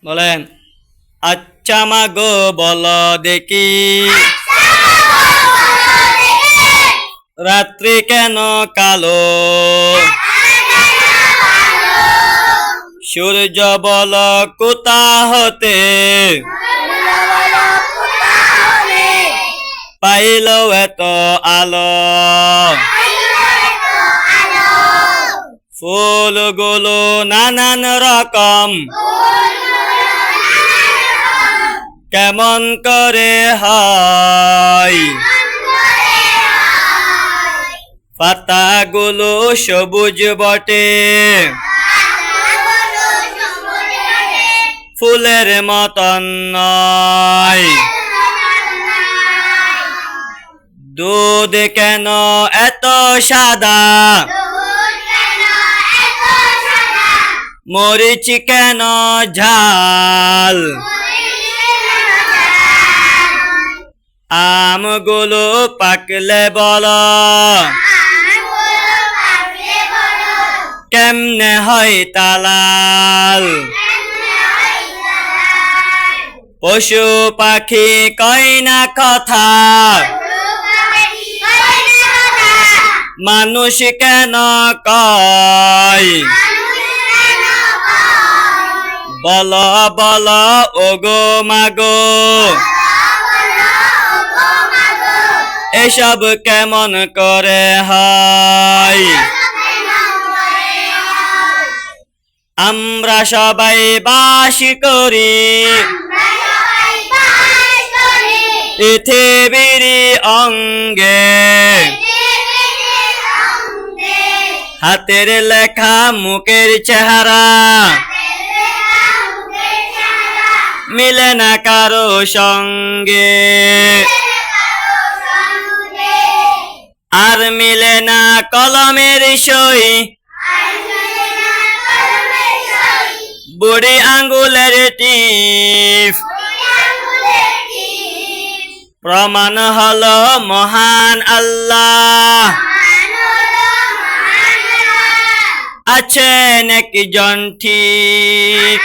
বলেন আচ্ছা মাগো বলো দেখি রাত্রি কেন কালো সূর্য বল কোথা হতে পাইল এত আলো ফুলগুলো নানান রকম কেমন করে হয় পাতাগুলো সবুজ বটে ফুলের মতন নয় দুধ কেন এত সাদা মরিচ কেন ঝাল আমগুলো পাকলে বলো কেমনে হয় তালাল পশু পাখি কয় না কথা মানুষ কেন কয় বলো বলো ওগো মাগো এসব কেমন করে হয় আমরা সবাই বাস করি পৃথিবীর অঙ্গে হাতের লেখা মুখের চেহারা মিলে না কারো সঙ্গে আর মিলে না কলমের সই বুড়ি আঙ্গুলের টিপ প্রমাণ হলো মহান আল্লাহ আছেন একজন ঠিক